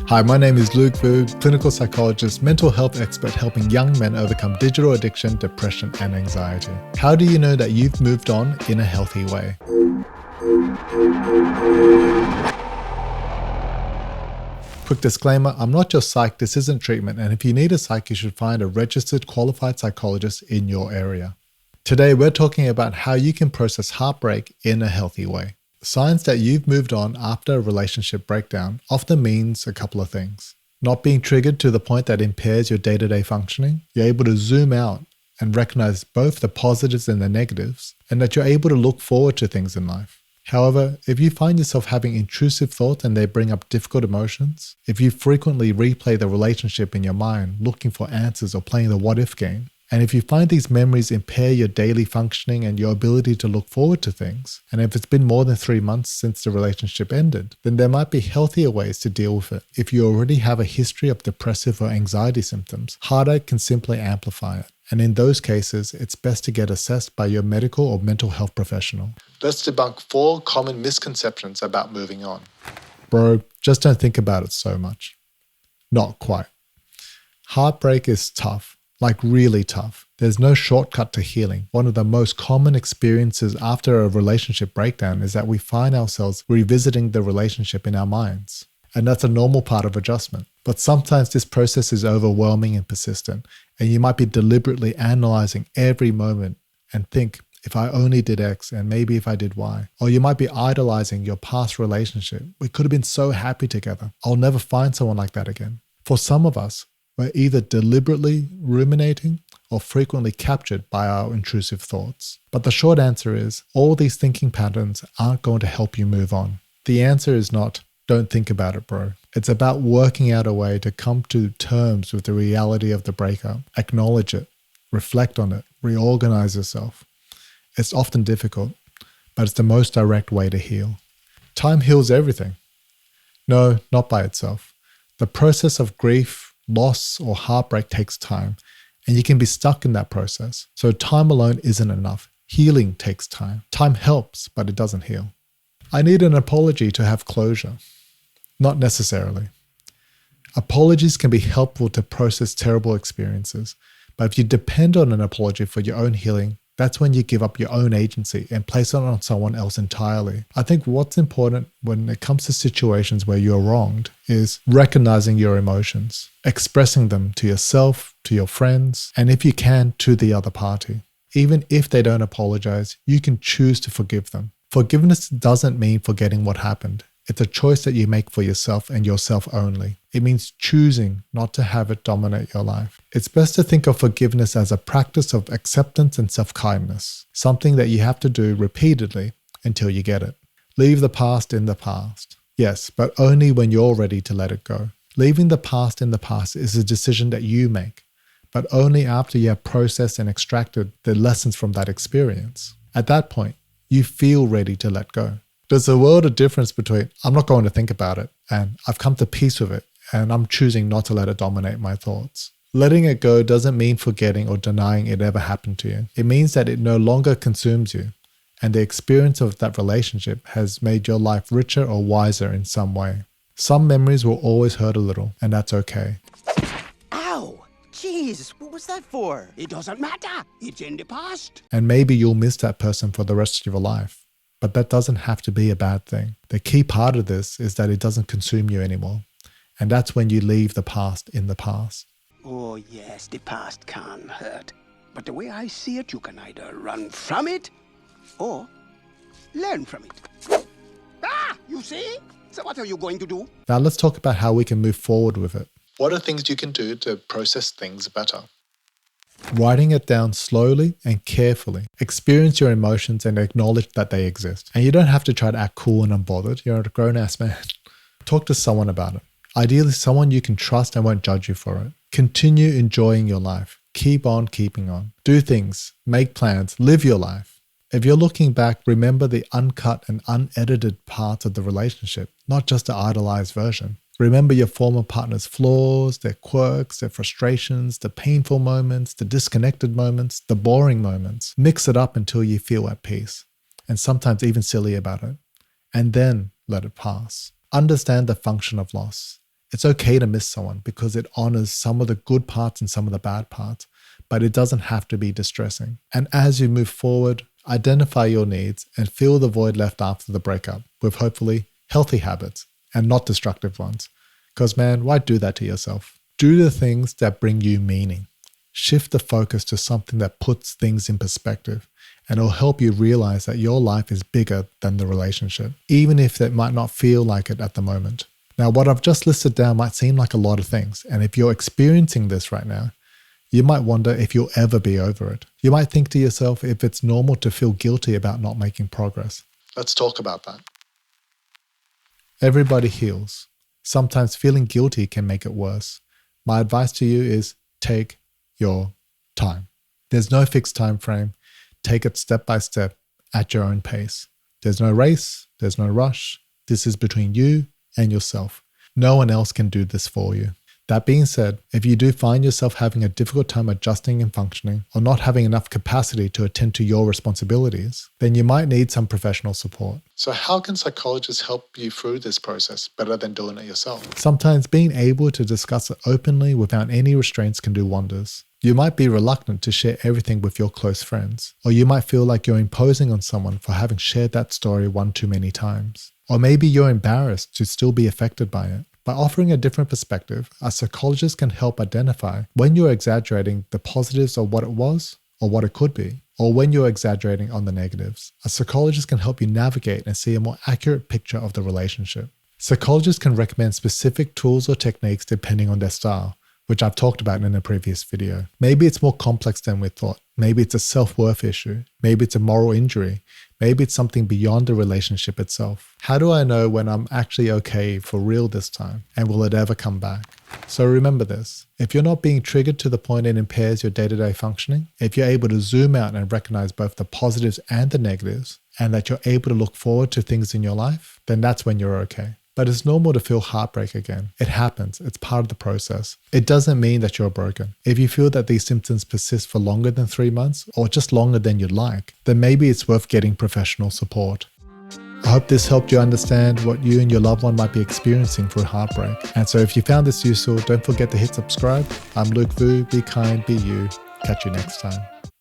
Hi, my name is Luke Vu, clinical psychologist, mental health expert helping young men overcome digital addiction, depression, and anxiety. How do you know that you've moved on in a healthy way? Quick disclaimer, I'm not your psych, this isn't treatment, and if you need a psych, you should find a registered qualified psychologist in your area. Today, we're talking about how you can process heartbreak in a healthy way. Signs that you've moved on after a relationship breakdown often means a couple of things. Not being triggered to the point that impairs your day-to-day functioning, you're able to zoom out and recognize both the positives and the negatives, and that you're able to look forward to things in life. However, if you find yourself having intrusive thoughts and they bring up difficult emotions, if you frequently replay the relationship in your mind looking for answers or playing the what-if game, and if you find these memories impair your daily functioning and your ability to look forward to things, and if it's been more than 3 months since the relationship ended, then there might be healthier ways to deal with it. If you already have a history of depressive or anxiety symptoms, heartache can simply amplify it. And in those cases, it's best to get assessed by your medical or mental health professional. Let's debunk 4 common misconceptions about moving on. Bro, just don't think about it so much. Not quite. Heartbreak is tough. Like really tough. There's no shortcut to healing. One of the most common experiences after a relationship breakdown is that we find ourselves revisiting the relationship in our minds. And that's a normal part of adjustment. But sometimes this process is overwhelming and persistent, and you might be deliberately analyzing every moment and think, if I only did X and maybe if I did Y. Or you might be idolizing your past relationship. We could have been so happy together. I'll never find someone like that again. For some of us, we're either deliberately ruminating or frequently captured by our intrusive thoughts. But the short answer is, all these thinking patterns aren't going to help you move on. The answer is not, don't think about it, bro. It's about working out a way to come to terms with the reality of the breakup, acknowledge it, reflect on it, reorganize yourself. It's often difficult, but it's the most direct way to heal. Time heals everything. No, not by itself. The process of grief, loss, or heartbreak takes time, and you can be stuck in that process. So time alone isn't enough. Healing takes time. Time helps, but it doesn't heal. I need an apology to have closure. Not necessarily. Apologies can be helpful to process terrible experiences, but if you depend on an apology for your own healing, that's when you give up your own agency and place it on someone else entirely. I think what's important when it comes to situations where you're wronged is recognizing your emotions, expressing them to yourself, to your friends, and if you can, to the other party. Even if they don't apologize, you can choose to forgive them. Forgiveness doesn't mean forgetting what happened. It's a choice that you make for yourself and yourself only. It means choosing not to have it dominate your life. It's best to think of forgiveness as a practice of acceptance and self-kindness, something that you have to do repeatedly until you get it. Leave the past in the past. Yes, but only when you're ready to let it go. Leaving the past in the past is a decision that you make, but only after you have processed and extracted the lessons from that experience. At that point, you feel ready to let go. There's a world of difference between I'm not going to think about it and I've come to peace with it and I'm choosing not to let it dominate my thoughts. Letting it go doesn't mean forgetting or denying it ever happened to you. It means that it no longer consumes you, and the experience of that relationship has made your life richer or wiser in some way. Some memories will always hurt a little, and that's okay. Ow! Jeez, what was that for? It doesn't matter. It's in the past. And maybe you'll miss that person for the rest of your life. But that doesn't have to be a bad thing. The key part of this is that it doesn't consume you anymore. And that's when you leave the past in the past. Oh yes, the past can hurt. But the way I see it, you can either run from it or learn from it. Ah, you see? So what are you going to do? Now let's talk about how we can move forward with it. What are things you can do to process things better? Writing it down slowly and carefully. Experience your emotions and acknowledge that they exist. And you don't have to try to act cool and unbothered. You're a grown-ass man. Talk to someone about it. Ideally, someone you can trust and won't judge you for it. Continue enjoying your life. Keep on keeping on. Do things. Make plans. Live your life. If you're looking back, remember the uncut and unedited parts of the relationship, not just the idolized version. Remember your former partner's flaws, their quirks, their frustrations, the painful moments, the disconnected moments, the boring moments. Mix it up until you feel at peace, and sometimes even silly about it. And then let it pass. Understand the function of loss. It's okay to miss someone because it honors some of the good parts and some of the bad parts, but it doesn't have to be distressing. And as you move forward, identify your needs and fill the void left after the breakup with hopefully healthy habits and not destructive ones. Because man, why do that to yourself? Do the things that bring you meaning. Shift the focus to something that puts things in perspective, and it'll help you realize that your life is bigger than the relationship, even if it might not feel like it at the moment. Now, what I've just listed down might seem like a lot of things, and if you're experiencing this right now, you might wonder if you'll ever be over it. You might think to yourself if it's normal to feel guilty about not making progress. Let's talk about that. Everybody heals. Sometimes feeling guilty can make it worse. My advice to you is take your time. There's no fixed time frame. Take it step by step at your own pace. There's no race. There's no rush. This is between you and yourself. No one else can do this for you. That being said, if you do find yourself having a difficult time adjusting and functioning, or not having enough capacity to attend to your responsibilities, then you might need some professional support. So how can psychologists help you through this process better than doing it yourself? Sometimes being able to discuss it openly without any restraints can do wonders. You might be reluctant to share everything with your close friends, or you might feel like you're imposing on someone for having shared that story one too many times. Or maybe you're embarrassed to still be affected by it. By offering a different perspective, a psychologist can help identify when you're exaggerating the positives of what it was or what it could be, or when you're exaggerating on the negatives. A psychologist can help you navigate and see a more accurate picture of the relationship. Psychologists can recommend specific tools or techniques depending on their style, which I've talked about in a previous video. Maybe it's more complex than we thought. Maybe it's a self-worth issue. Maybe it's a moral injury. Maybe it's something beyond the relationship itself. How do I know when I'm actually okay for real this time? And will it ever come back? So remember this. If you're not being triggered to the point it impairs your day-to-day functioning, if you're able to zoom out and recognize both the positives and the negatives, and that you're able to look forward to things in your life, then that's when you're okay. But it's normal to feel heartbreak again. It happens. It's part of the process. It doesn't mean that you're broken. If you feel that these symptoms persist for longer than 3 months, or just longer than you'd like, then maybe it's worth getting professional support. I hope this helped you understand what you and your loved one might be experiencing through heartbreak. And so if you found this useful, don't forget to hit subscribe. I'm Luke Vu. Be kind, be you. Catch you next time.